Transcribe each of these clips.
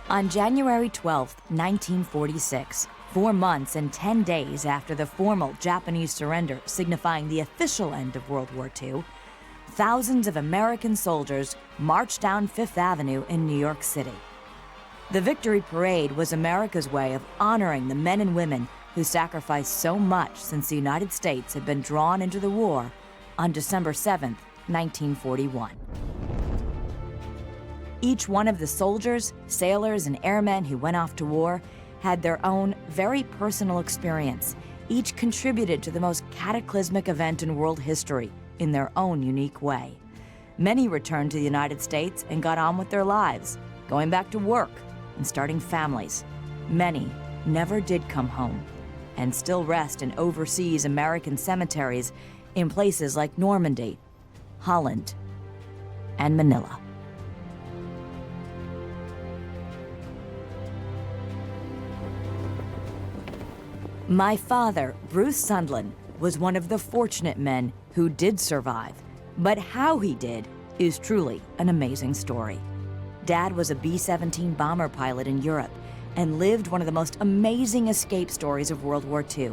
On January 12, 1946, 4 months and 10 days after the formal Japanese surrender signifying the official end of World War II, thousands of American soldiers marched down Fifth Avenue in New York City. The Victory Parade was America's way of honoring the men and women who sacrificed so much since the United States had been drawn into the war on December 7, 1941. Each one of the soldiers, sailors, and airmen who went off to war had their own very personal experience. Each contributed to the most cataclysmic event in world history in their own unique way. Many returned to the United States and got on with their lives, going back to work and starting families. Many never did come home and still rest in overseas American cemeteries in places like Normandy, Holland, and Manila. My father, Bruce Sundlun, was one of the fortunate men who did survive, but how he did is truly an amazing story. Dad was a B-17 bomber pilot in Europe and lived one of the most amazing escape stories of World War II.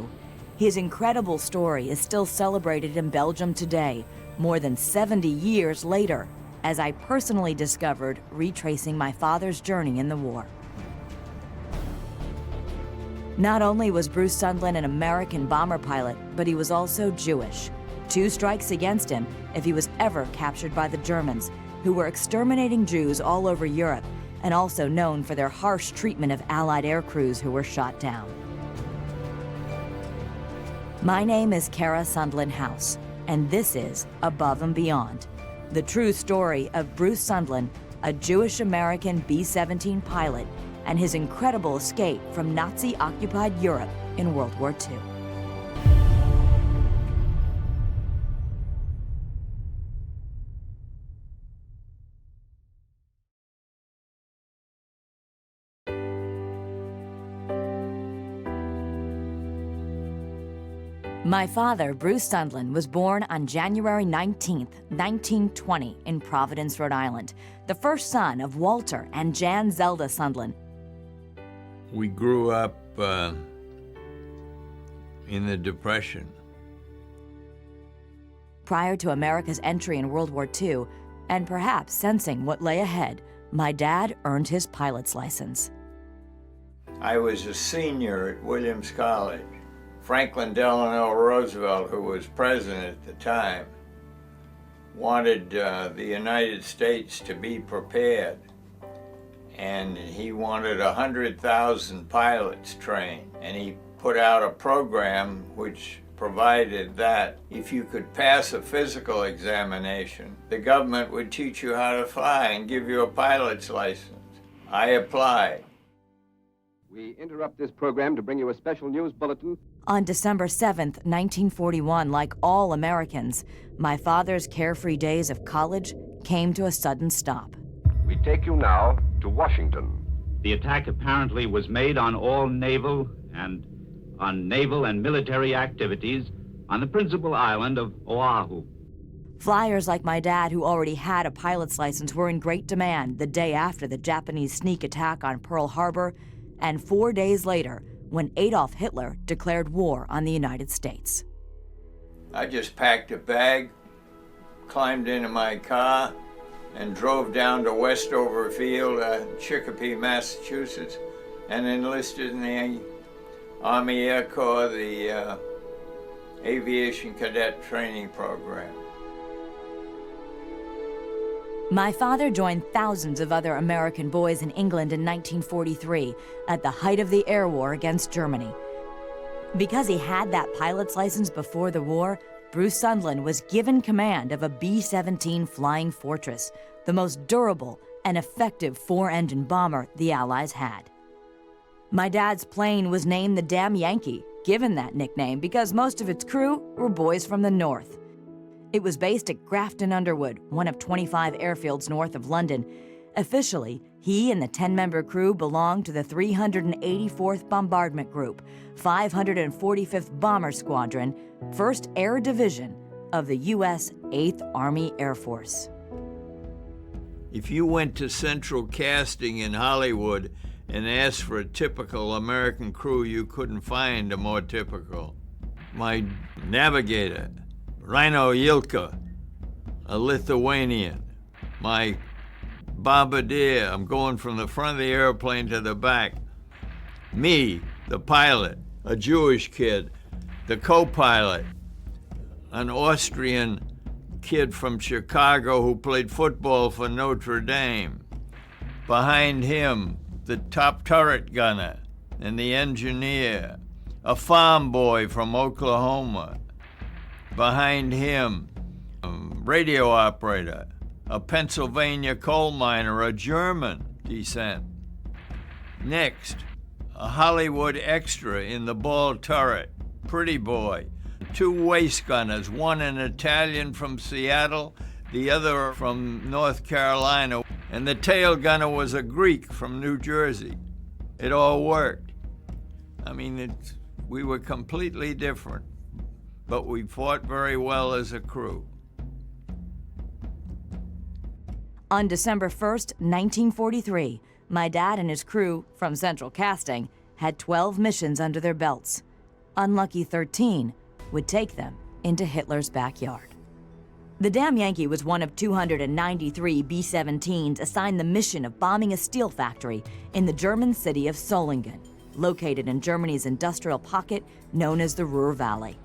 His incredible story is still celebrated in Belgium today, more than 70 years later, as I personally discovered retracing my father's journey in the war. Not only was Bruce Sundlun an American bomber pilot, but he was also Jewish. 2 strikes against him if he was ever captured by the Germans, who were exterminating Jews all over Europe and also known for their harsh treatment of Allied air crews who were shot down. My name is Kara Sundlun House, and this is Above and Beyond, the true story of Bruce Sundlun, a Jewish-American B-17 pilot, and his incredible escape from Nazi-occupied Europe in World War II. My father, Bruce Sundlun, was born on January 19, 1920 in Providence, Rhode Island, the first son of Walter and Jan Zelda Sundlun. We grew up in the Depression. Prior to America's entry in World War II, and perhaps sensing what lay ahead, my dad earned his pilot's license. I was a senior at Williams College. Franklin Delano Roosevelt, who was president at the time, wanted the United States to be prepared. And he wanted 100,000 pilots trained. And he put out a program which provided that if you could pass a physical examination, the government would teach you how to fly and give you a pilot's license. I applied. We interrupt this program to bring you a special news bulletin. On December 7th, 1941, like all Americans, my father's carefree days of college came to a sudden stop. We take you now to Washington. The attack apparently was made on all naval and military activities on the principal island of Oahu. Flyers like my dad, who already had a pilot's license, were in great demand the day after the Japanese sneak attack on Pearl Harbor, and 4 days later, when Adolf Hitler declared war on the United States. I just packed a bag, climbed into my car, and drove down to Westover Field, Chicopee, Massachusetts, and enlisted in the Army Air Corps, the Aviation Cadet Training Program. My father joined thousands of other American boys in England in 1943 at the height of the air war against Germany. Because he had that pilot's license before the war, Bruce Sundlun was given command of a B-17 Flying Fortress, the most durable and effective 4-engine bomber the Allies had. My dad's plane was named the Damn Yankee, given that nickname because most of its crew were boys from the North. It was based at Grafton-Underwood, one of 25 airfields north of London. Officially, he and the 10-member crew belonged to the 384th Bombardment Group, 545th Bomber Squadron, 1st Air Division of the U.S. 8th Army Air Force. If you went to Central Casting in Hollywood and asked for a typical American crew, you couldn't find a more typical. My navigator, Rino Yilka, a Lithuanian. My bombardier, I'm going from the front of the airplane to the back. Me, the pilot, a Jewish kid. The co-pilot, an Austrian kid from Chicago who played football for Notre Dame. Behind him, the top turret gunner and the engineer, a farm boy from Oklahoma. Behind him, a radio operator, a Pennsylvania coal miner, a German descent. Next, a Hollywood extra in the ball turret, pretty boy. 2 waist gunners, one an Italian from Seattle, the other from North Carolina, and the tail gunner was a Greek from New Jersey. It all worked. I mean, we were completely different, but we fought very well as a crew. On December 1st, 1943, my dad and his crew from Central Casting had 12 missions under their belts. Unlucky 13 would take them into Hitler's backyard. The Damn Yankee was one of 293 B-17s assigned the mission of bombing a steel factory in the German city of Solingen, located in Germany's industrial pocket known as the Ruhr Valley.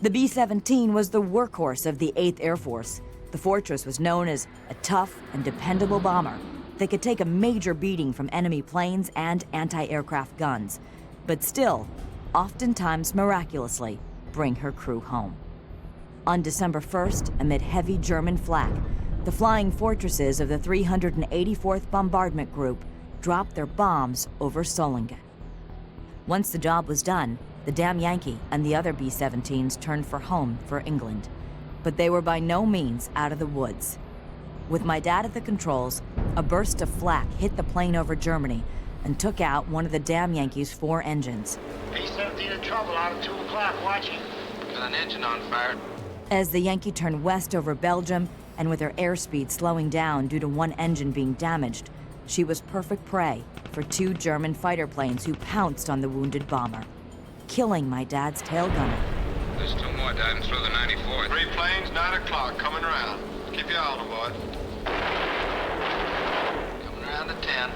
The B-17 was the workhorse of the 8th Air Force. The Fortress was known as a tough and dependable bomber that could take a major beating from enemy planes and anti-aircraft guns, but still, oftentimes miraculously, bring her crew home. On December 1st, amid heavy German flak, the flying fortresses of the 384th Bombardment Group dropped their bombs over Solingen. Once the job was done, the Damn Yankee and the other B-17s turned for home for England. But they were by no means out of the woods. With my dad at the controls, a burst of flak hit the plane over Germany and took out one of the Damn Yankee's 4 engines. B-17 in trouble out at 2 o'clock, watching. Got an engine on fire. As the Yankee turned west over Belgium, and with her airspeed slowing down due to one engine being damaged, she was perfect prey for 2 German fighter planes who pounced on the wounded bomber, killing my dad's tail gunner. There's 2 more diving through the 94th. 3 planes, 9 o'clock, coming around. Keep your eye on them, boys. Coming around to 10.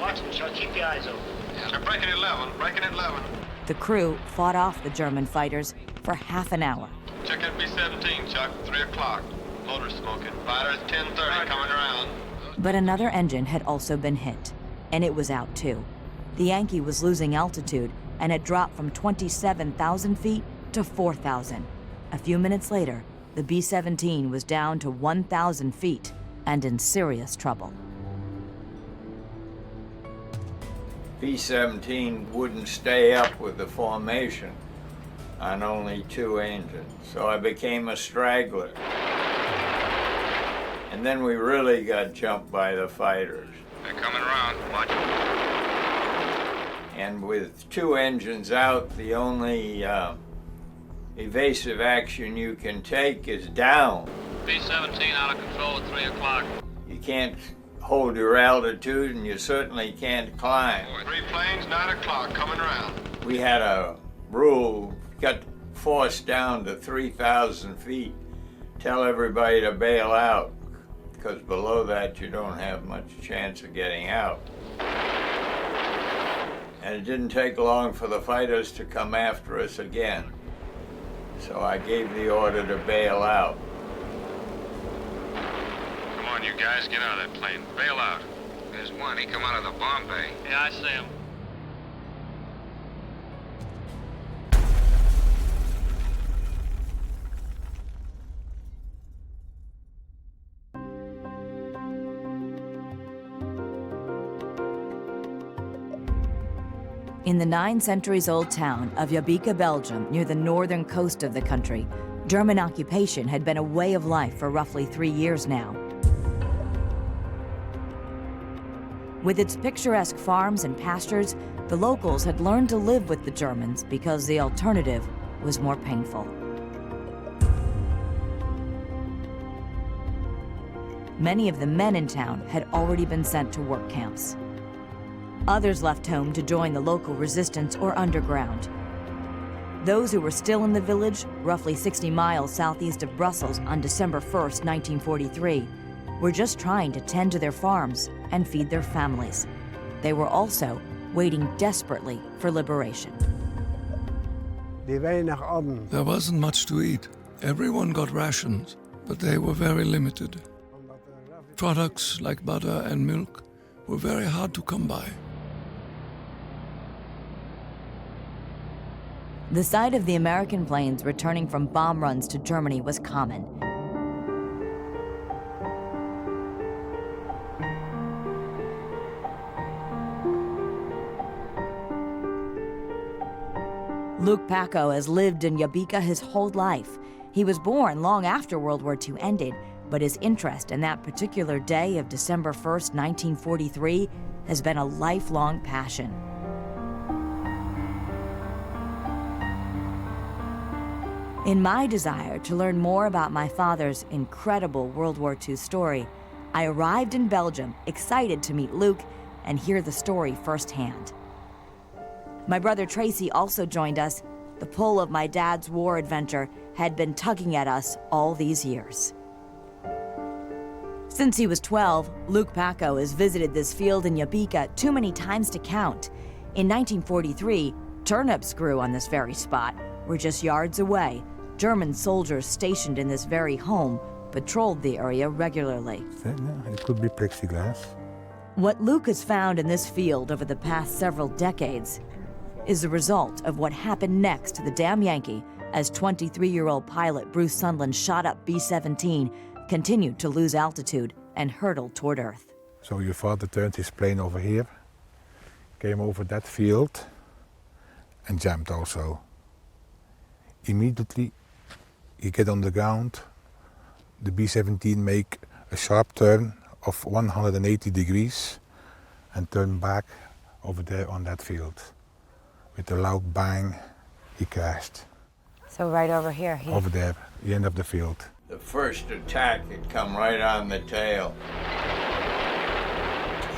Watch them, Chuck. Keep your eyes open. They're breaking at 11, breaking at 11. The crew fought off the German fighters for half an hour. Check that B-17, Chuck, 3 o'clock. Motor smoking. Fighters 10:30, coming around. But another engine had also been hit, and it was out too. The Yankee was losing altitude and had dropped from 27,000 feet to 4,000. A few minutes later, the B-17 was down to 1,000 feet and in serious trouble. B-17 wouldn't stay up with the formation on only 2 engines, so I became a straggler. And then we really got jumped by the fighters. They're coming around. Watch them. And with 2 engines out, the only evasive action you can take is down. B-17 out of control at 3 o'clock. You can't hold your altitude, and you certainly can't climb. 3 planes, 9 o'clock, coming around. We had a rule, got forced down to 3,000 feet. Tell everybody to bail out, because below that you don't have much chance of getting out. And it didn't take long for the fighters to come after us again. So I gave the order to bail out. Come on, you guys, get out of that plane. Bail out. There's one. He come out of the bomb bay. Yeah, I see him. In the 9 centuries-old town of Jabbeke, Belgium, near the northern coast of the country, German occupation had been a way of life for roughly 3 years now. With its picturesque farms and pastures, the locals had learned to live with the Germans because the alternative was more painful. Many of the men in town had already been sent to work camps. Others left home to join the local resistance or underground. Those who were still in the village, roughly 60 miles southeast of Brussels on December 1st, 1943, were just trying to tend to their farms and feed their families. They were also waiting desperately for liberation. There wasn't much to eat. Everyone got rations, but they were very limited. Products like butter and milk were very hard to come by. The sight of the American planes returning from bomb runs to Germany was common. Luke Paco has lived in Jabbeke his whole life. He was born long after World War II ended, but his interest in that particular day of December 1st, 1943, has been a lifelong passion. In my desire to learn more about my father's incredible World War II story, I arrived in Belgium, excited to meet Luke and hear the story firsthand. My brother Tracy also joined us. The pull of my dad's war adventure had been tugging at us all these years. Since he was 12, Luke Paco has visited this field in Jabbeke too many times to count. In 1943, turnips grew on this very spot, where just yards away, German soldiers stationed in this very home patrolled the area regularly. It could be plexiglass. What Luke has found in this field over the past several decades is the result of what happened next to the damn Yankee as 23-year-old pilot Bruce Sundlun shot up B-17, continued to lose altitude, and hurtled toward Earth. So your father turned his plane over here, came over that field, and jammed also. Immediately, he get on the ground, the B-17 make a sharp turn of 180 degrees and turn back over there on that field. With a loud bang, he crashed. So right over here. Over there, the end of the field. The first attack had come right on the tail.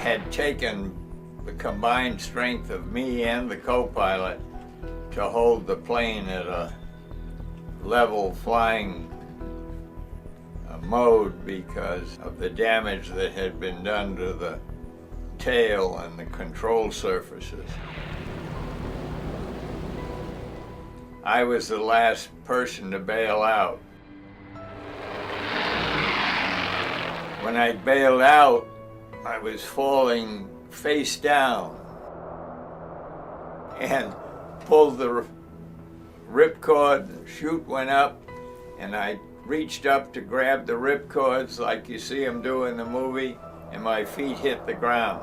Had taken the combined strength of me and the co-pilot to hold the plane at a level flying mode because of the damage that had been done to the tail and the control surfaces. I was the last person to bail out. When I bailed out, I was falling face down and pulled the ripcord, the chute went up, and I reached up to grab the ripcords like you see them do in the movie, and my feet hit the ground.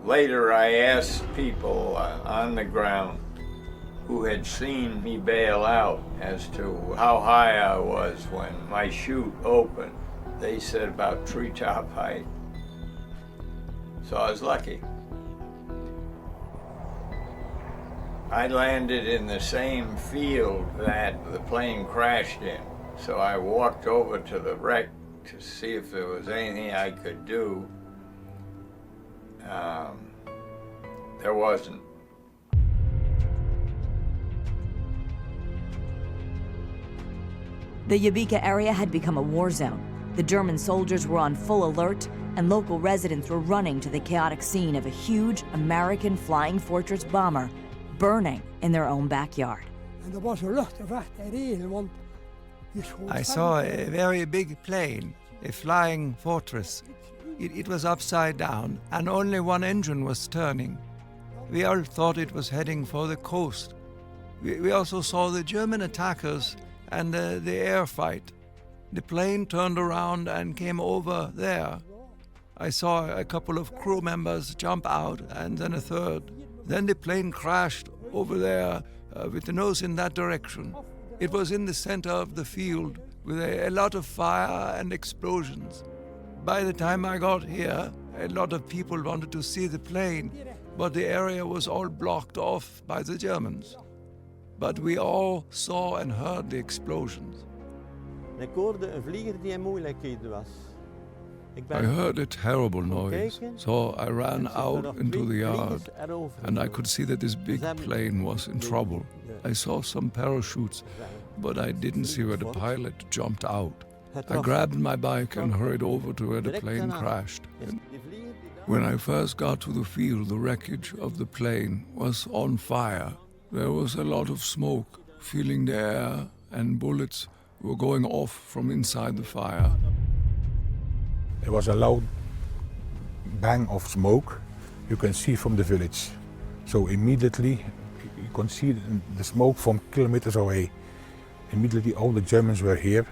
Later, I asked people on the ground who had seen me bail out as to how high I was when my chute opened. They said about treetop height. So I was lucky. I landed in the same field that the plane crashed in. So I walked over to the wreck to see if there was anything I could do. There wasn't. The Jabbeke area had become a war zone. The German soldiers were on full alert, and local residents were running to the chaotic scene of a huge American Flying Fortress bomber burning in their own backyard. I saw a very big plane, a Flying Fortress. It was upside down, and only one engine was turning. We all thought it was heading for the coast. We also saw the German attackers and the air fight. The plane turned around and came over there. I saw a couple of crew members jump out, and then a third. Then the plane crashed over there with the nose in that direction. It was in the center of the field with a lot of fire and explosions. By the time I got here, a lot of people wanted to see the plane, but the area was all blocked off by the Germans. But we all saw and heard the explosions. Ik hoorde een vlieger die in moeilijkheden was. I heard a terrible noise, so I ran out into the yard, and I could see that this big plane was in trouble. I saw some parachutes, but I didn't see where the pilot jumped out. I grabbed my bike and hurried over to where the plane crashed. When I first got to the field, the wreckage of the plane was on fire. There was a lot of smoke filling the air, and bullets were going off from inside the fire. There was a loud bang of smoke you can see from the village. So immediately you can see the smoke from kilometers away. Immediately all the Germans were here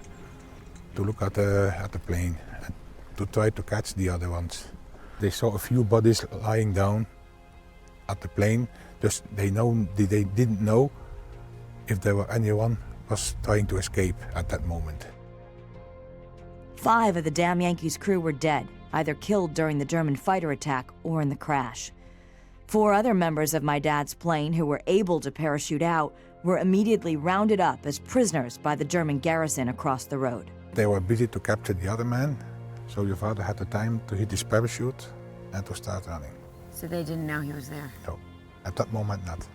to look at the plane and to try to catch the other ones. They saw a few bodies lying down at the plane. Just they didn't know if there were anyone was trying to escape at that moment. 5 of the Damn Yankees crew were dead, either killed during the German fighter attack or in the crash. 4 other members of my dad's plane who were able to parachute out were immediately rounded up as prisoners by the German garrison across the road. They were busy to capture the other man, so your father had the time to hit his parachute and to start running. So they didn't know he was there? No, at that moment not.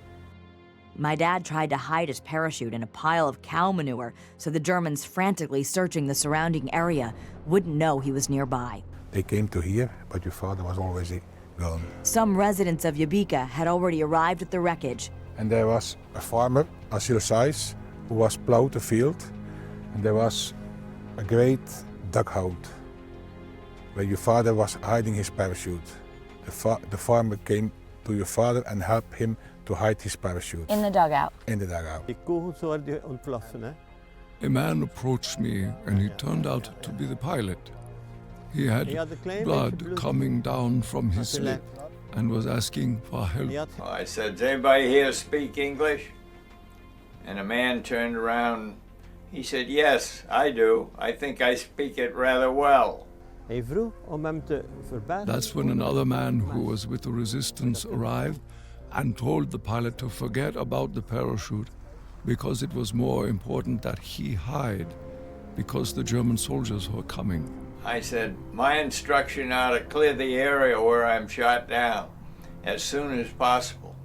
My dad tried to hide his parachute in a pile of cow manure so the Germans frantically searching the surrounding area wouldn't know he was nearby. They came to here, but your father was already gone. Some residents of Jabbeke had already arrived at the wreckage. And there was a farmer, Asil Sais, who was plowed the field, and there was a great dugout where your father was hiding his parachute. The farmer came to your father and helped him to hide his parachute. In the dugout? In the dugout. A man approached me, and he turned out to be the pilot. He had blood coming down from his lip and was asking for help. I said, "Does anybody here speak English?" And a man turned around. He said, "Yes, I do. I think I speak it rather well." That's when another man who was with the resistance arrived and told the pilot to forget about the parachute because it was more important that he hide because the German soldiers were coming. I said, "My instruction are to clear the area where I'm shot down as soon as possible,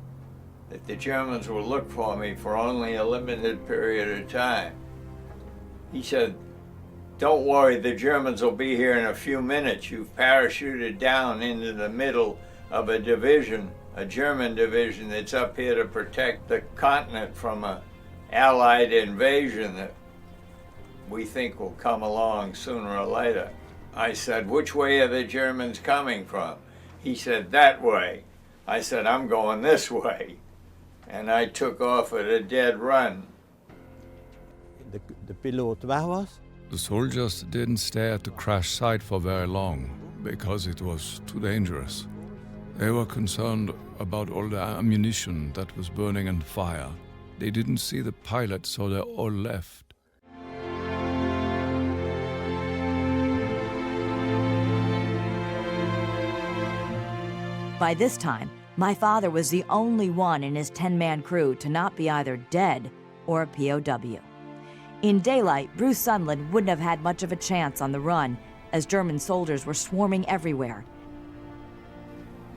that the Germans will look for me for only a limited period of time." He said, "Don't worry, the Germans will be here in a few minutes. You've parachuted down into the middle of a division, a German division that's up here to protect the continent from an Allied invasion that we think will come along sooner or later." I said, "Which way are the Germans coming from?" He said, "That way." I said, "I'm going this way." And I took off at a dead run. The soldiers didn't stay at the crash site for very long because it was too dangerous. They were concerned about all the ammunition that was burning in fire. They didn't see the pilot, so they all left. By this time, my father was the only one in his 10-man crew to not be either dead or a POW. In daylight, Bruce Sundlun wouldn't have had much of a chance on the run, as German soldiers were swarming everywhere.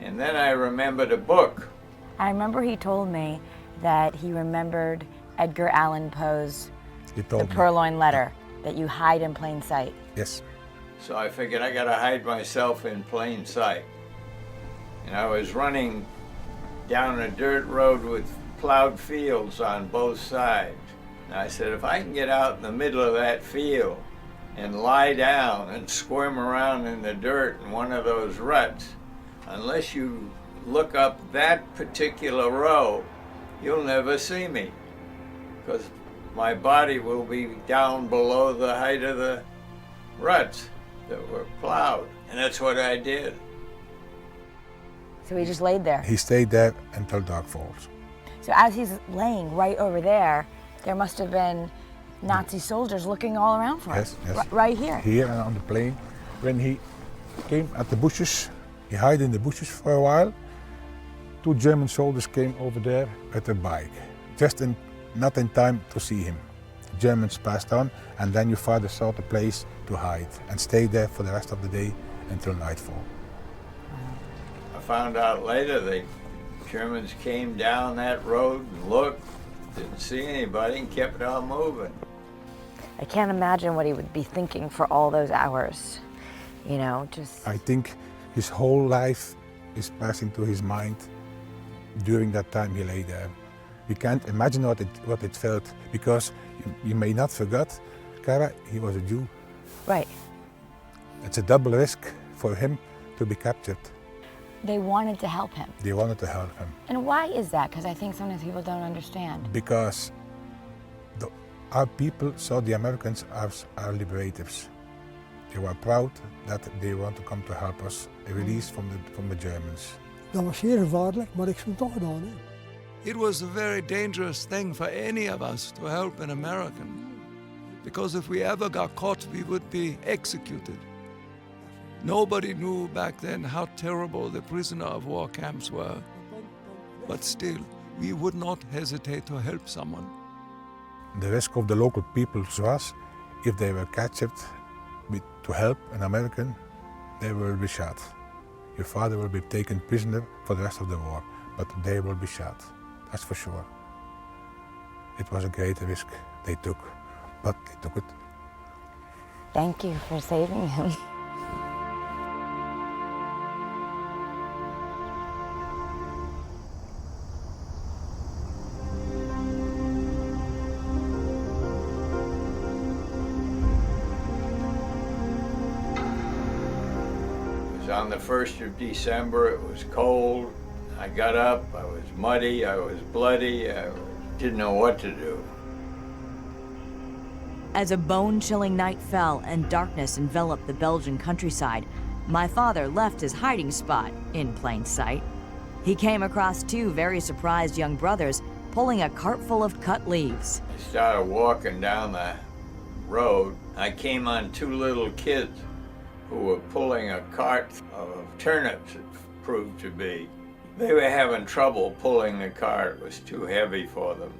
And then I remembered a book. I remember he told me that he remembered Edgar Allan Poe's The Purloined Letter, that you hide in plain sight. Yes. So I figured I gotta hide myself in plain sight. And I was running down a dirt road with plowed fields on both sides. And I said, if I can get out in the middle of that field and lie down and squirm around in the dirt in one of those ruts, unless you look up that particular row, you'll never see me, because my body will be down below the height of the ruts that were plowed. And that's what I did. So he just laid there? He stayed there until dark falls. So as he's laying right over there, there must have been Nazi soldiers looking all around for him. Yes, yes. Right here? Here and on the plane. When he came at the bushes, he hid in the bushes for a while. 2 German soldiers came over there with a bike, not in time to see him. The Germans passed on, and then your father sought a place to hide and stayed there for the rest of the day until nightfall. I found out later the Germans came down that road and looked, didn't see anybody, and kept on moving. I can't imagine what he would be thinking for all those hours, you know, just... I think his whole life is passing through his mind during that time he lay there. We can't imagine what it felt, because you may not forget, Kara, he was a Jew. Right. It's a double risk for him to be captured. They wanted to help him. They wanted to help him. And why is that? Because I think sometimes people don't understand. Because our people saw the Americans as our liberators. They were proud that they want to come to help us, release from the Germans. Dat was zeer gevaarlijk, maar ik zou het toch gedaan. Hè? It was a very dangerous thing for any of us to help an American, because if we ever got caught, we would be executed. Nobody knew back then how terrible the prisoner of war camps were, but still, we would not hesitate to help someone. The risk of the local people was, if they were captured to help an American, they will be shot. Your father will be taken prisoner for the rest of the war, but they will be shot, that's for sure. It was a great risk they took, but they took it. Thank you for saving him. On the 1st of December, it was cold. I got up, I was muddy, I was bloody, I didn't know what to do. As a bone-chilling night fell and darkness enveloped the Belgian countryside, my father left his hiding spot in plain sight. He came across two very surprised young brothers pulling a cart full of cut leaves. I started walking down the road. I came on two little kids who were pulling a cart of turnips, it proved to be. They were having trouble pulling the cart. It was too heavy for them.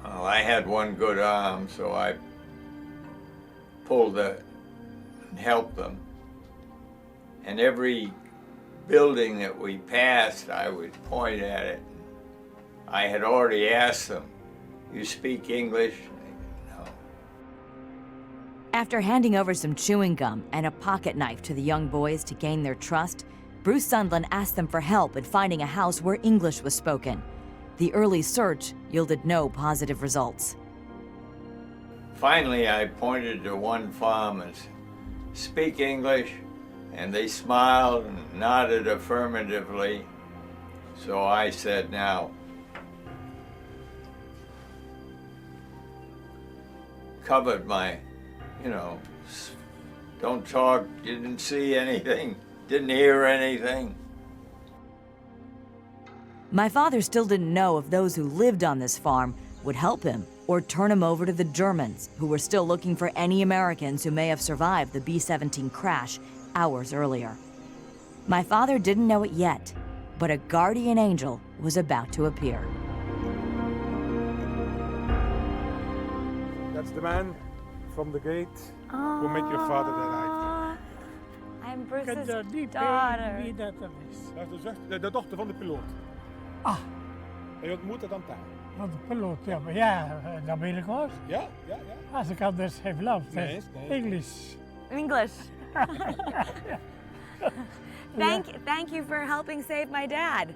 Well, I had one good arm, so I pulled and helped them. And every building that we passed, I would point at it. I had already asked them, "You speak English?" After handing over some chewing gum and a pocket knife to the young boys to gain their trust, Bruce Sundlun asked them for help in finding a house where English was spoken. The early search yielded no positive results. Finally, I pointed to one farm and said, "Speak English?" And they smiled and nodded affirmatively. So I said, "Now, covered my, don't talk, didn't see anything, didn't hear anything." My father still didn't know if those who lived on this farm would help him or turn him over to the Germans, who were still looking for any Americans who may have survived the B-17 crash hours earlier. My father didn't know it yet, but a guardian angel was about to appear. That's the man from the gate who met your father that night. I'm Bruce's Wie dat is. Dat is de dochter van de piloot. Ah. En je ontmoette dan daar. Van de piloot, ja, maar ja, dat ben ik hoor. Ja. Als ik anders heb love, Nee. English. English. Thank you for helping save my dad.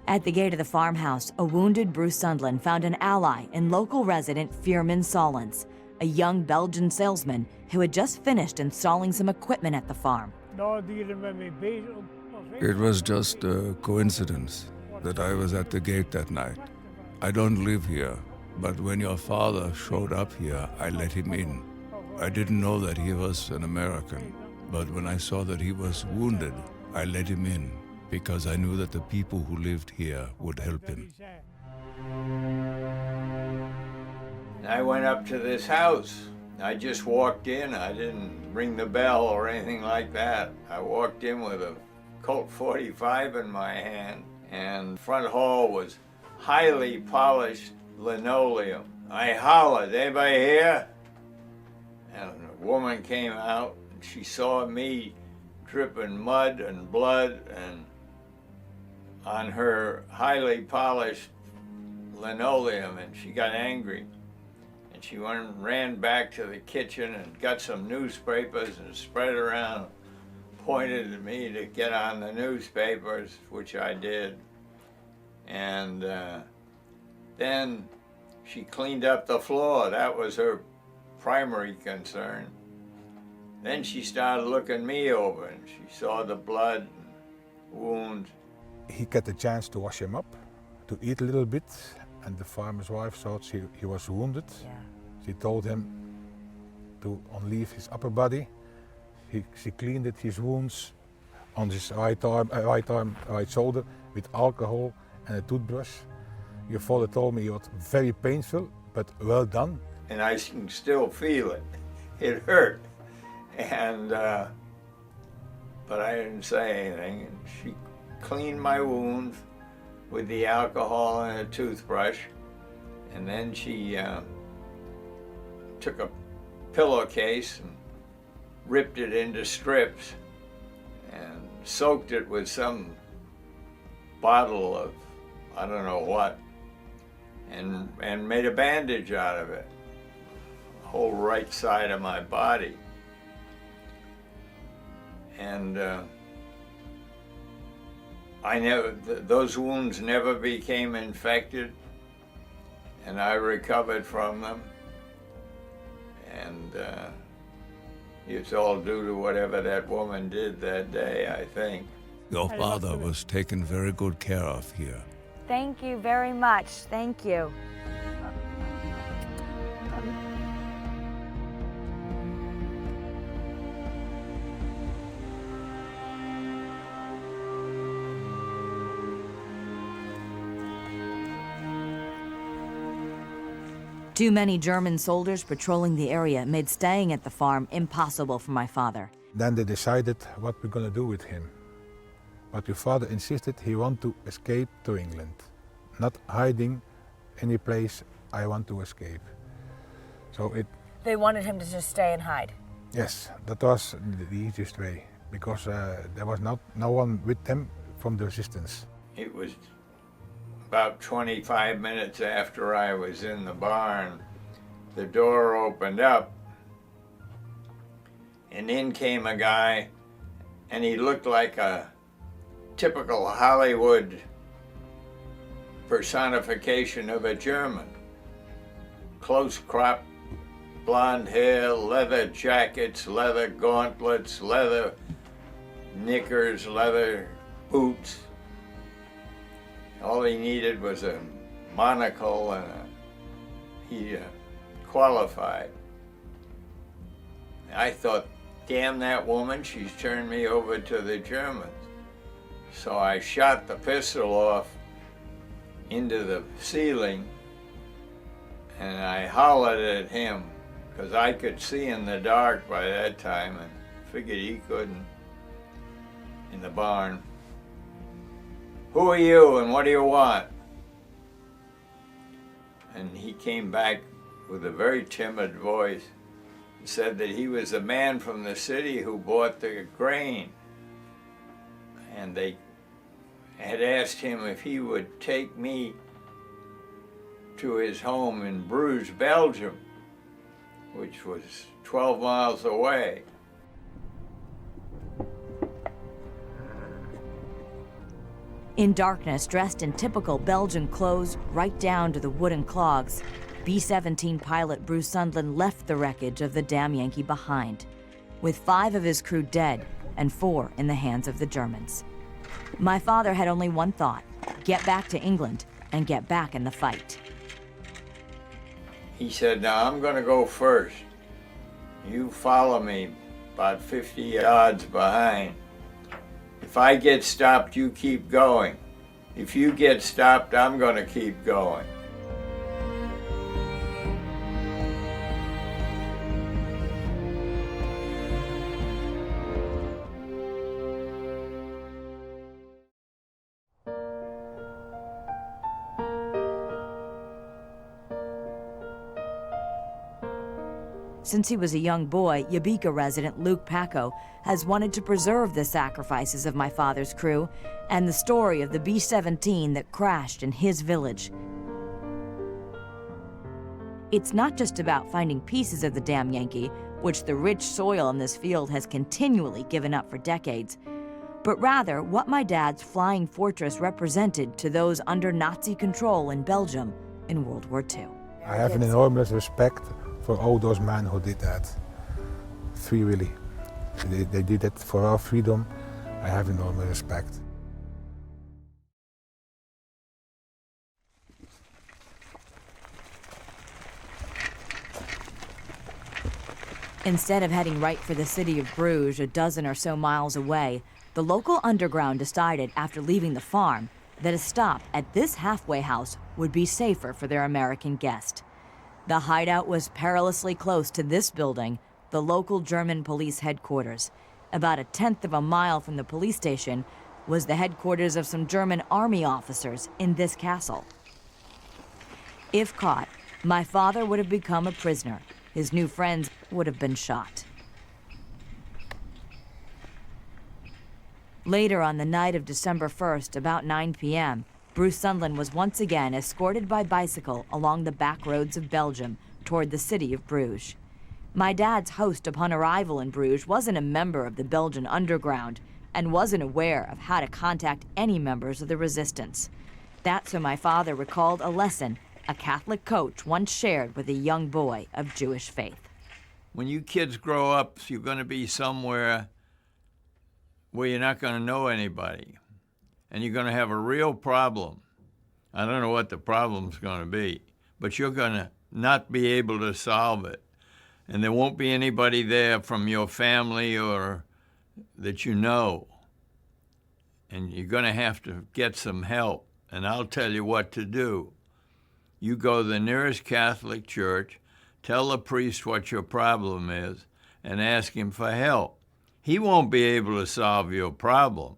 At the gate of the farmhouse, a wounded Bruce Sundlun found an ally in local resident Veerman Solens, a young Belgian salesman who had just finished installing some equipment at the farm. It was just a coincidence that I was at the gate that night. I don't live here, but when your father showed up here, I let him in. I didn't know that he was an American, but when I saw that he was wounded, I let him in, because I knew that the people who lived here would help him. I went up to this house. I just walked in. I didn't ring the bell or anything like that. I walked in with a Colt 45 in my hand, and the front hall was highly polished linoleum. I hollered, "Anybody here?" And woman came out and she saw me dripping mud and blood and on her highly polished linoleum, and she got angry. And she went and ran back to the kitchen and got some newspapers and spread around, pointed at me to get on the newspapers, which I did. And then she cleaned up the floor. That was her primary concern. Then she started looking me over, and she saw the blood and wounds. He got the chance to wash him up, to eat a little bit, and the farmer's wife thought he was wounded. Yeah. She told him to unleave his upper body. She cleaned his wounds on his right shoulder with alcohol and a toothbrush. Your father told me it was very painful, but well done. And I can still feel it. It hurt. And, but I didn't say anything. And she cleaned my wounds with the alcohol and a toothbrush. And then she took a pillowcase and ripped it into strips and soaked it with some bottle of I don't know what, and made a bandage out of it, the whole right side of my body. And those wounds never became infected, and I recovered from them. And it's all due to whatever that woman did that day, I think. Your father was taken very good care of here. Thank you very much. Thank you. Too many German soldiers patrolling the area made staying at the farm impossible for my father. Then they decided what we're going to do with him. But your father insisted he wanted to escape to England, not hiding any place. I want to escape. So They wanted him to just stay and hide. Yes, that was the easiest way, because there was no one with them from the resistance. It was about 25 minutes after I was in the barn. The door opened up, and in came a guy, and he looked like a typical Hollywood personification of a German. Close cropped blonde hair, leather jackets, leather gauntlets, leather knickers, leather boots. All he needed was a monocle, and he qualified. I thought, damn that woman, she's turned me over to the Germans. So I shot the pistol off into the ceiling, and I hollered at him, because I could see in the dark by that time and figured he couldn't, in the barn. Who are you and what do you want? And he came back with a very timid voice and said that he was a man from the city who bought the grain. And they had asked him if he would take me to his home in Bruges, Belgium, which was 12 miles away. In darkness, dressed in typical Belgian clothes, right down to the wooden clogs, B-17 pilot Bruce Sundlun left the wreckage of the Damn Yankee behind, with 5 of his crew dead and 4 in the hands of the Germans. My father had only one thought: get back to England and get back in the fight. He said, now I'm going to go first. You follow me about 50 yards behind. If I get stopped, you keep going. If you get stopped, I'm going to keep going. Since he was a young boy, Jabbeke resident Luke Paco has wanted to preserve the sacrifices of my father's crew and the story of the B-17 that crashed in his village. It's not just about finding pieces of the damn Yankee, which the rich soil in this field has continually given up for decades, but rather what my dad's flying fortress represented to those under Nazi control in Belgium in World War II. I have an enormous respect for all those men who did that. Free willy. They did it for our freedom. I have enormous respect. Instead of heading right for the city of Bruges, a dozen or so miles away, the local underground decided after leaving the farm that a stop at this halfway house would be safer for their American guest. The hideout was perilously close to this building, the local German police headquarters. About a tenth of a mile from the police station was the headquarters of some German army officers in this castle. If caught, my father would have become a prisoner. His new friends would have been shot. Later on the night of December 1st, about 9 p.m., Bruce Sundlun was once again escorted by bicycle along the back roads of Belgium toward the city of Bruges. My dad's host upon arrival in Bruges wasn't a member of the Belgian underground and wasn't aware of how to contact any members of the resistance. That's when my father recalled a lesson a Catholic coach once shared with a young boy of Jewish faith. When you kids grow up, you're going to be somewhere where you're not going to know anybody, and you're going to have a real problem. I don't know what the problem's going to be, but you're going to not be able to solve it. And there won't be anybody there from your family or that you know. And you're going to have to get some help, and I'll tell you what to do. You go to the nearest Catholic church, tell the priest what your problem is, and ask him for help. He won't be able to solve your problem,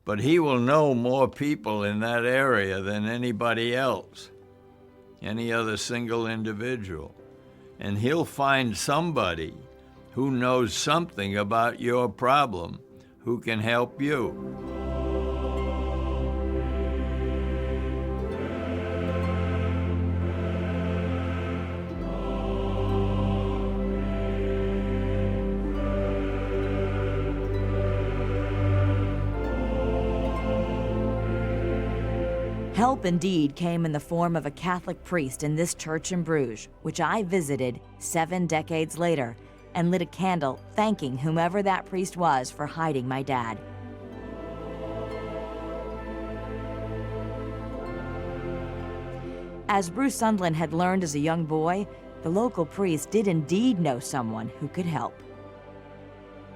but he will know more people in that area than anybody else, any other single individual. And he'll find somebody who knows something about your problem who can help you. Help indeed came in the form of a Catholic priest in this church in Bruges, which I visited 7 decades later and lit a candle thanking whomever that priest was for hiding my dad. As Bruce Sundlun had learned as a young boy, the local priest did indeed know someone who could help.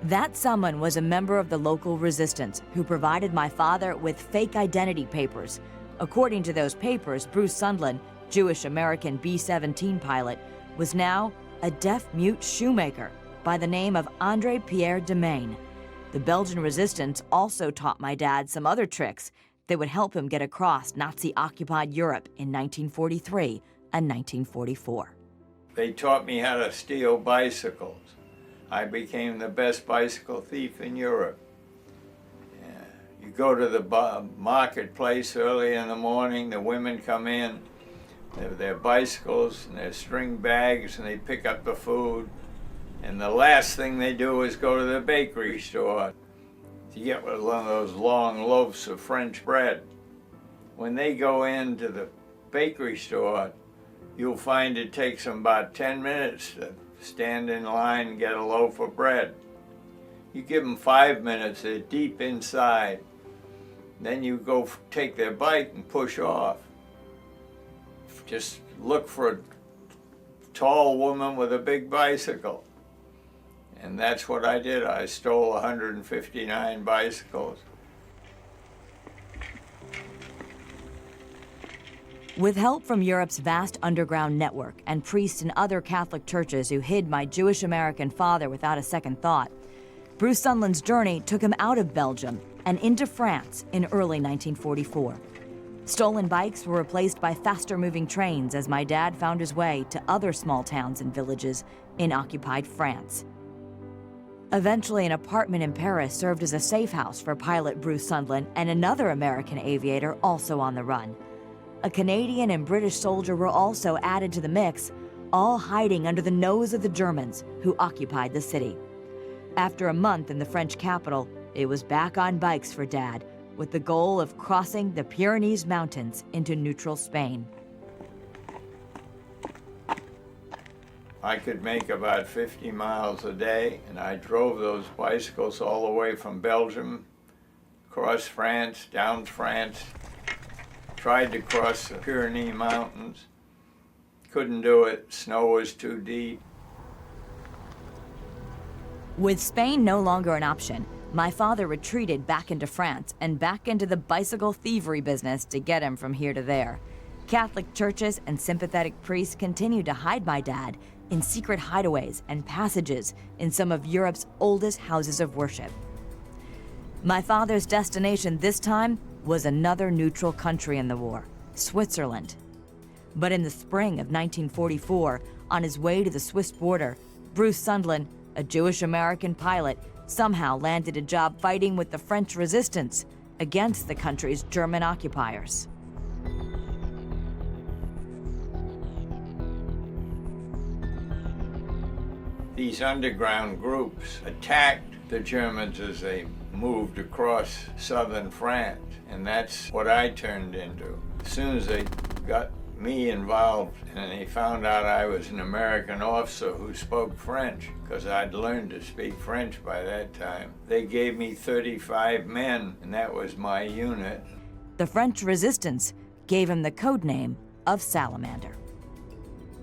That someone was a member of the local resistance who provided my father with fake identity papers. According to those papers, Bruce Sundlun, Jewish-American B-17 pilot, was now a deaf-mute shoemaker by the name of André Pierre Demain. The Belgian resistance also taught my dad some other tricks that would help him get across Nazi-occupied Europe in 1943 and 1944. They taught me how to steal bicycles. I became the best bicycle thief in Europe. You go to the marketplace early in the morning, the women come in, they have their bicycles and their string bags, and they pick up the food. And the last thing they do is go to the bakery store to get one of those long loaves of French bread. When they go into the bakery store, you'll find it takes them about 10 minutes to stand in line and get a loaf of bread. You give them 5 minutes, they're deep inside. Then you go take their bike and push off. Just look for a tall woman with a big bicycle. And that's what I did. I stole 159 bicycles. With help from Europe's vast underground network and priests in other Catholic churches who hid my Jewish-American father without a second thought, Bruce Sundlun's journey took him out of Belgium and into France in early 1944. Stolen bikes were replaced by faster-moving trains as my dad found his way to other small towns and villages in occupied France. Eventually, an apartment in Paris served as a safe house for pilot Bruce Sundlun and another American aviator also on the run. A Canadian and British soldier were also added to the mix, all hiding under the nose of the Germans who occupied the city. After a month in the French capital, it was back on bikes for Dad, with the goal of crossing the Pyrenees Mountains into neutral Spain. I could make about 50 miles a day, and I drove those bicycles all the way from Belgium, across France, down France, tried to cross the Pyrenees Mountains, couldn't do it, snow was too deep. With Spain no longer an option, my father retreated back into France and back into the bicycle thievery business to get him from here to there. Catholic churches and sympathetic priests continued to hide my dad in secret hideaways and passages in some of Europe's oldest houses of worship. My father's destination this time was another neutral country in the war, Switzerland. But in the spring of 1944, on his way to the Swiss border, Bruce Sundlun, a Jewish-American pilot, somehow landed a job fighting with the French resistance against the country's German occupiers. These underground groups attacked the Germans as they moved across southern France, and that's what I turned into. As soon as they got me involved and they found out I was an American officer who spoke French, because I'd learned to speak French by that time, they gave me 35 men, and that was my unit. The French resistance gave him the code name of Salamander.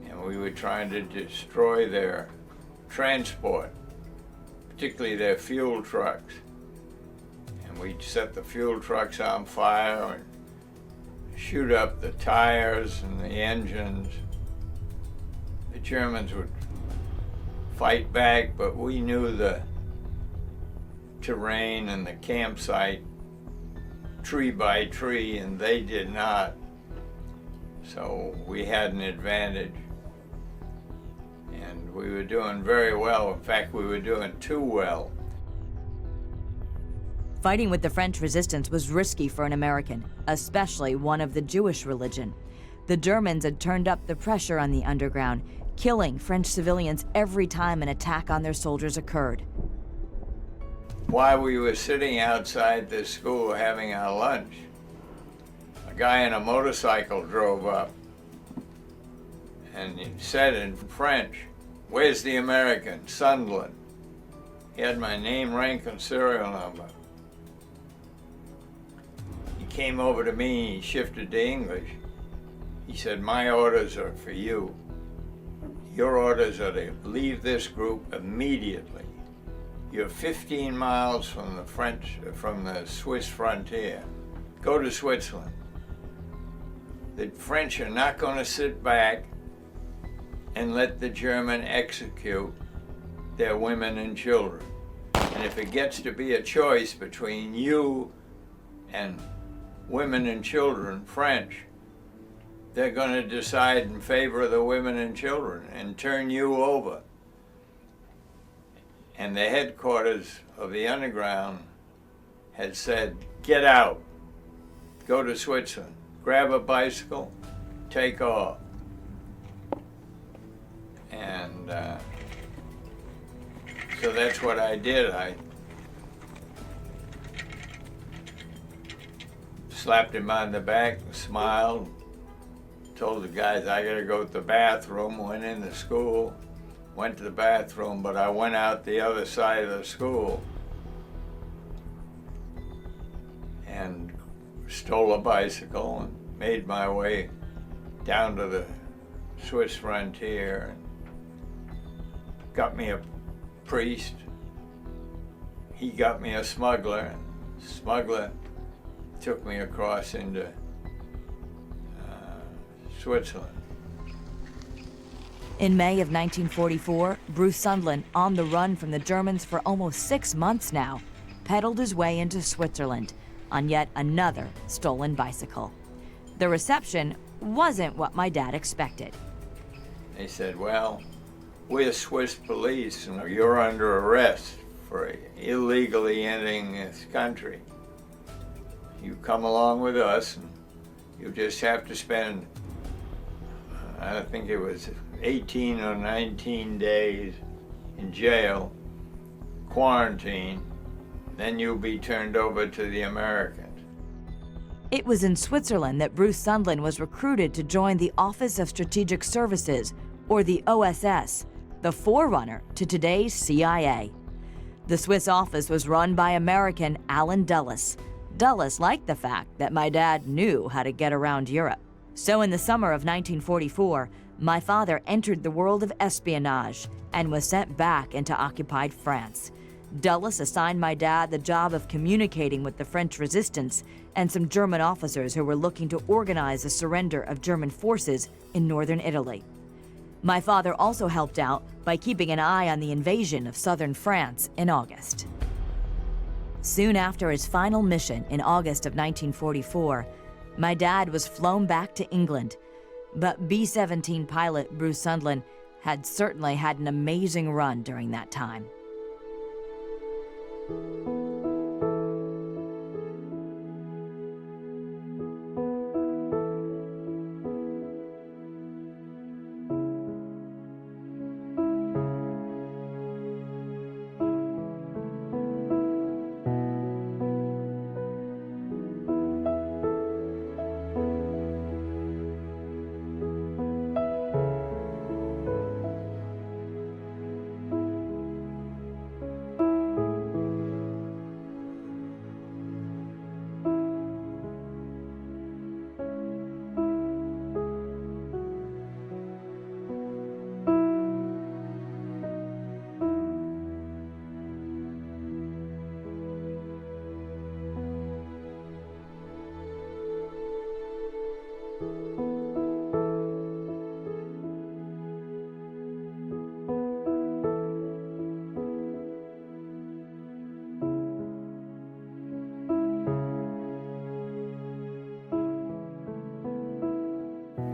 And we were trying to destroy their transport, particularly their fuel trucks. And we'd set the fuel trucks on fire and shoot up the tires and the engines. The Germans would fight back, but we knew the terrain and the campsite tree by tree, and they did not. So we had an advantage. And we were doing very well. In fact, we were doing too well. Fighting with the French resistance was risky for an American, especially one of the Jewish religion. The Germans had turned up the pressure on the underground, killing French civilians every time an attack on their soldiers occurred. While we were sitting outside this school having our lunch, a guy in a motorcycle drove up and he said in French, "Where's the American, Sundlun?" He had my name, rank, and serial number. He came over to me and he shifted to English. He said, "My orders are for you. Your orders are to leave this group immediately. You're 15 miles from the Swiss frontier. Go to Switzerland. The French are not going to sit back and let the German execute their women and children. And if it gets to be a choice between you and women and children, French, they're going to decide in favor of the women and children and turn you over." And the headquarters of the underground had said, "Get out, go to Switzerland, grab a bicycle, take off." And so that's what I did. I slapped him on the back and smiled, told the guys I gotta go to the bathroom, went into school, went to the bathroom, but I went out the other side of the school and stole a bicycle and made my way down to the Swiss frontier and got me a priest. He got me a smuggler. Smuggler took me across into Switzerland. In May of 1944, Bruce Sundlun, on the run from the Germans for almost 6 months now, pedaled his way into Switzerland on yet another stolen bicycle. The reception wasn't what my dad expected. They said, well, we're Swiss police and you're under arrest for illegally entering this country. You come along with us and you just have to spend, I think it was 18 or 19 days in jail, quarantine, then you'll be turned over to the Americans. It was in Switzerland that Bruce Sundlun was recruited to join the Office of Strategic Services, or the OSS, the forerunner to today's CIA. The Swiss office was run by American Alan Dulles. Dulles liked the fact that my dad knew how to get around Europe. So in the summer of 1944, my father entered the world of espionage and was sent back into occupied France. Dulles assigned my dad the job of communicating with the French resistance and some German officers who were looking to organize the surrender of German forces in northern Italy. My father also helped out by keeping an eye on the invasion of southern France in August. Soon after his final mission in August of 1944, my dad was flown back to England, but B-17 pilot Bruce Sundlun had certainly had an amazing run during that time.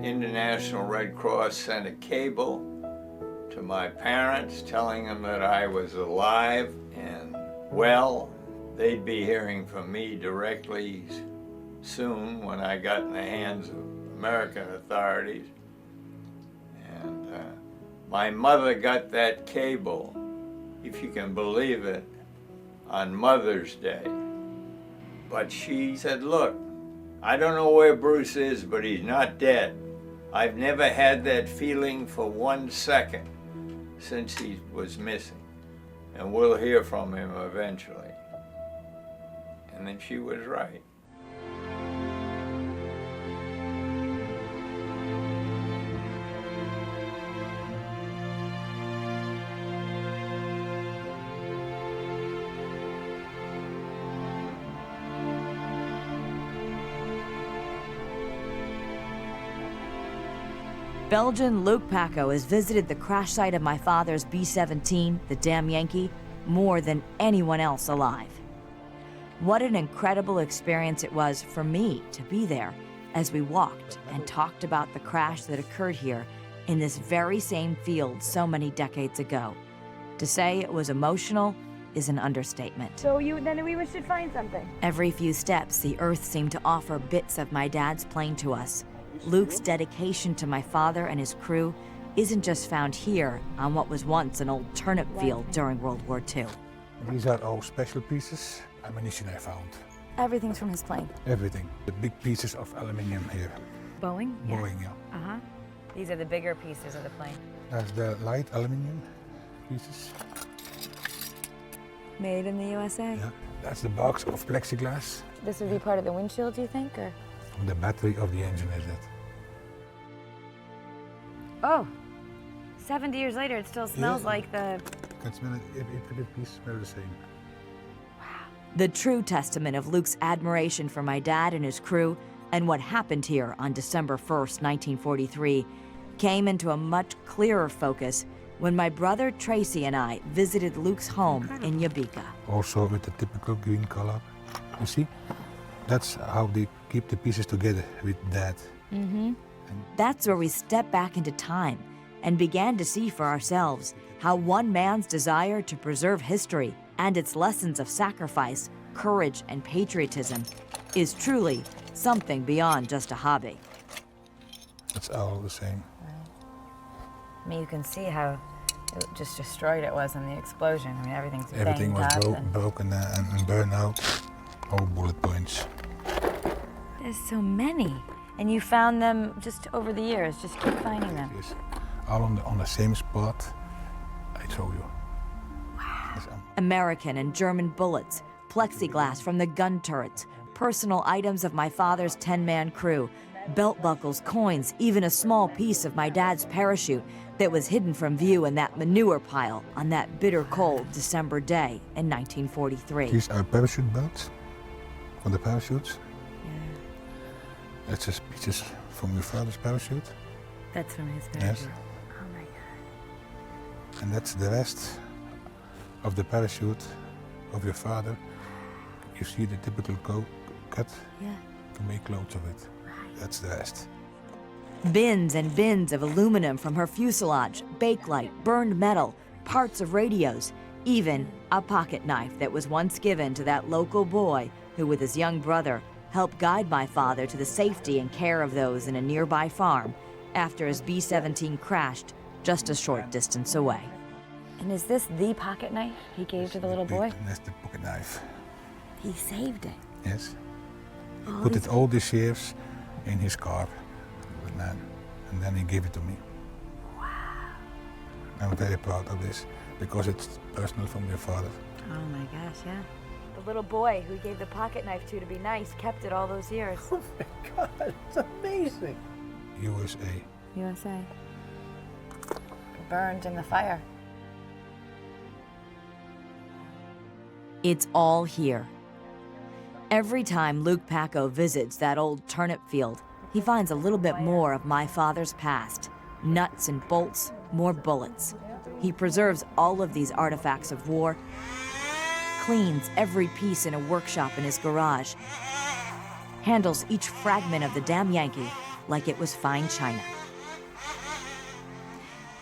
International Red Cross sent a cable to my parents telling them that I was alive and well. They'd be hearing from me directly soon when I got in the hands of American authorities. And my mother got that cable, if you can believe it, on Mother's Day. But she said, look, I don't know where Bruce is, but he's not dead. I've never had that feeling for 1 second since he was missing. And we'll hear from him eventually. And then she was right. Belgian Luke Paco has visited the crash site of my father's B-17, the damn Yankee, more than anyone else alive. What an incredible experience it was for me to be there as we walked and talked about the crash that occurred here in this very same field so many decades ago. To say it was emotional is an understatement. So then we should find something. Every few steps, the earth seemed to offer bits of my dad's plane to us. Luke's dedication to my father and his crew isn't just found here on what was once an old turnip field during World War II. These are all special pieces, ammunition I found. Everything's from his plane. Everything. The big pieces of aluminium here. Boeing? Boeing, yeah. Uh-huh. These are the bigger pieces of the plane. That's the light aluminium pieces. Made in the USA. Yeah. That's the box of plexiglass. This would be part of the windshield, do you think, or? The battery of the engine is it. Oh, 70 years later, it still smells like the... You can smell it, every piece smells the same. Wow. The true testament of Luke's admiration for my dad and his crew and what happened here on December 1st, 1943, came into a much clearer focus when my brother Tracy and I visited Luke's home in Jabbeke. Also with the typical green color, you see? That's how they keep the pieces together with that. That's where we step back into time and began to see for ourselves how one man's desire to preserve history and its lessons of sacrifice, courage, and patriotism is truly something beyond just a hobby. It's all the same. I mean, you can see how just destroyed it was in the explosion. I mean, Everything was up broken and burned out. All bullet points. There's so many. And you found them just over the years, just keep finding them. Yes. All on the same spot I show you. Wow. American and German bullets, plexiglass from the gun turrets, personal items of my father's 10-man crew, belt buckles, coins, even a small piece of my dad's parachute that was hidden from view in that manure pile on that bitter cold December day in 1943. These are parachute belts for the parachutes. Yeah. That's just pieces from your father's parachute. That's from his parachute. Yes. Oh my God. And that's the rest of the parachute of your father. You see the typical cut to make loads of it. That's the rest. Bins and bins of aluminum from her fuselage, bakelite, burned metal, parts of radios, even a pocket knife that was once given to that local boy who, with his young brother, helped guide my father to the safety and care of those in a nearby farm after his B-17 crashed just a short distance away. And is this the pocket knife he gave to the little boy? That's the pocket knife. He saved it. Yes. He put it all these years in his car, and then he gave it to me. Wow. I'm very proud of this because it's personal from your father. Oh my gosh, yeah. The little boy who he gave the pocket knife to be nice kept it all those years. Oh my God, it's amazing. USA. USA. Burned in the fire. It's all here. Every time Luke Paco visits that old turnip field, he finds a little bit more of my father's past. Nuts and bolts, more bullets. He preserves all of these artifacts of war, cleans every piece in a workshop in his garage, handles each fragment of the damn Yankee like it was fine china.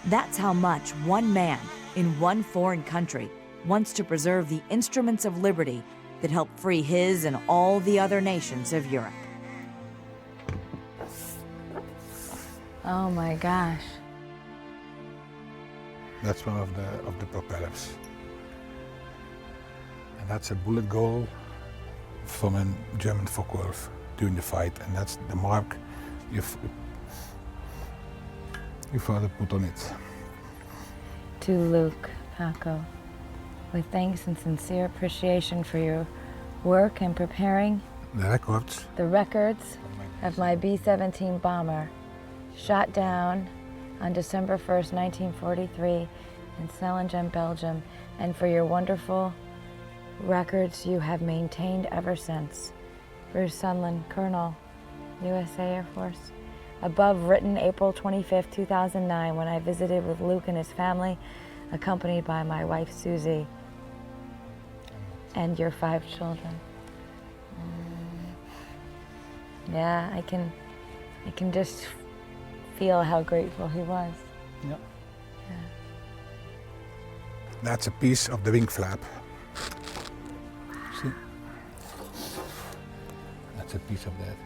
That's how much one man in one foreign country wants to preserve the instruments of liberty that helped free his and all the other nations of Europe. Oh my gosh. That's one of the propellers. And that's a bullet goal from a German Focke-Wulf during the fight, and that's the mark your father put on it. To Luke Paco, with thanks and sincere appreciation for your work in preparing the records of my B-17 bomber, shot down on December 1st, 1943 in Snellingen, Belgium, and for your wonderful records you have maintained ever since. Bruce Sundlun, Colonel, USA Air Force. Above written April 25th, 2009, when I visited with Luke and his family, accompanied by my wife Susie and your 5 children. Yeah, I can just feel how grateful he was. Yep. Yeah. That's a piece of the wing flap. See? That's a piece of that.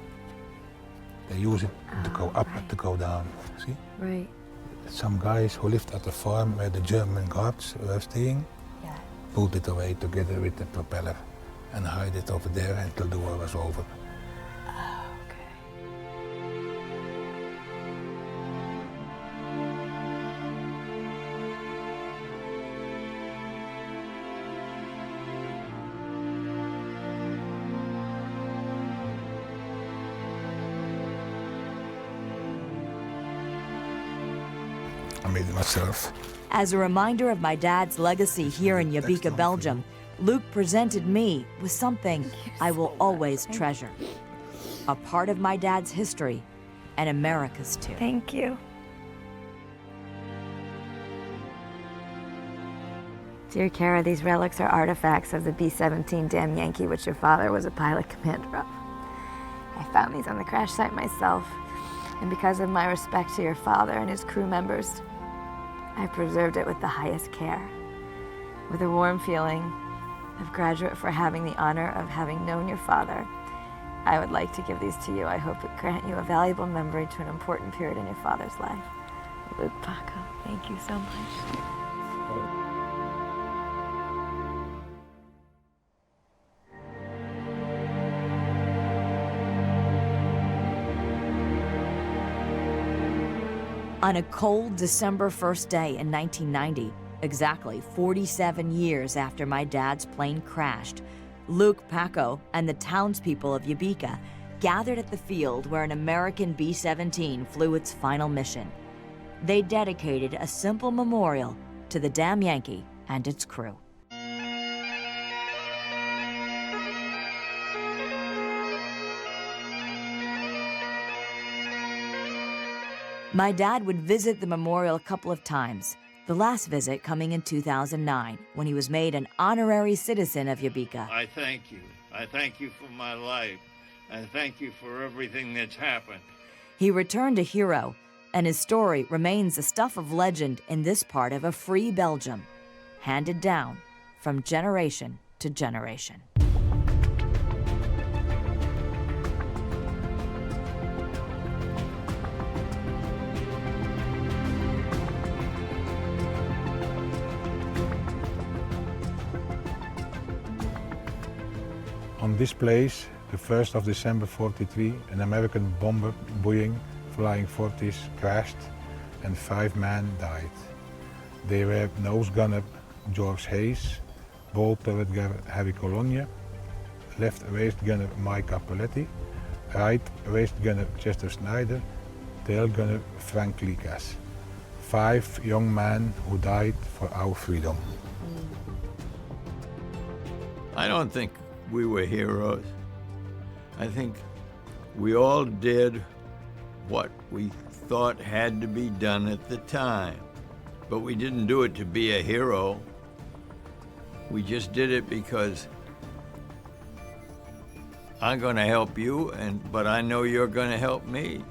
They use it to go up and to go down. See? Right. Some guys who lived at the farm where the German guards were staying, pulled it away together with the propeller and hide it over there until the war was over. I made it myself. As a reminder of my dad's legacy here in Jabbeke, Belgium, Luke presented me with something I will always treasure. A part of my dad's history, and America's too. Thank you. Dear Kara, these relics are artifacts of the B-17 damn Yankee, which your father was a pilot commander of. I found these on the crash site myself, and because of my respect to your father and his crew members, I preserved it with the highest care, with a warm feeling of gratitude for having the honor of having known your father. I would like to give these to you. I hope it grant you a valuable memory to an important period in your father's life. Luke Paco, thank you so much. On a cold December 1st day in 1990, exactly 47 years after my dad's plane crashed, Luke Paco and the townspeople of Jabbeke gathered at the field where an American B-17 flew its final mission. They dedicated a simple memorial to the damn Yankee and its crew. My dad would visit the memorial a couple of times, the last visit coming in 2009, when he was made an honorary citizen of Jabbeke. I thank you. I thank you for my life. I thank you for everything that's happened. He returned a hero, and his story remains the stuff of legend in this part of a free Belgium, handed down from generation to generation. On this place, the 1st of December 43, an American bomber, Boeing Flying 40s, crashed and 5 men died. They were nose gunner George Hayes, bow turret gunner Harry Cologne, left waist gunner Mike Capoletti, right waist gunner Chester Snyder, tail gunner Frank Likas. 5 young men who died for our freedom. I don't think we were heroes. I think we all did what we thought had to be done at the time. But we didn't do it to be a hero. We just did it because I'm gonna help you, but I know you're gonna help me.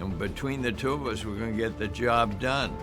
And between the two of us, we're gonna get the job done.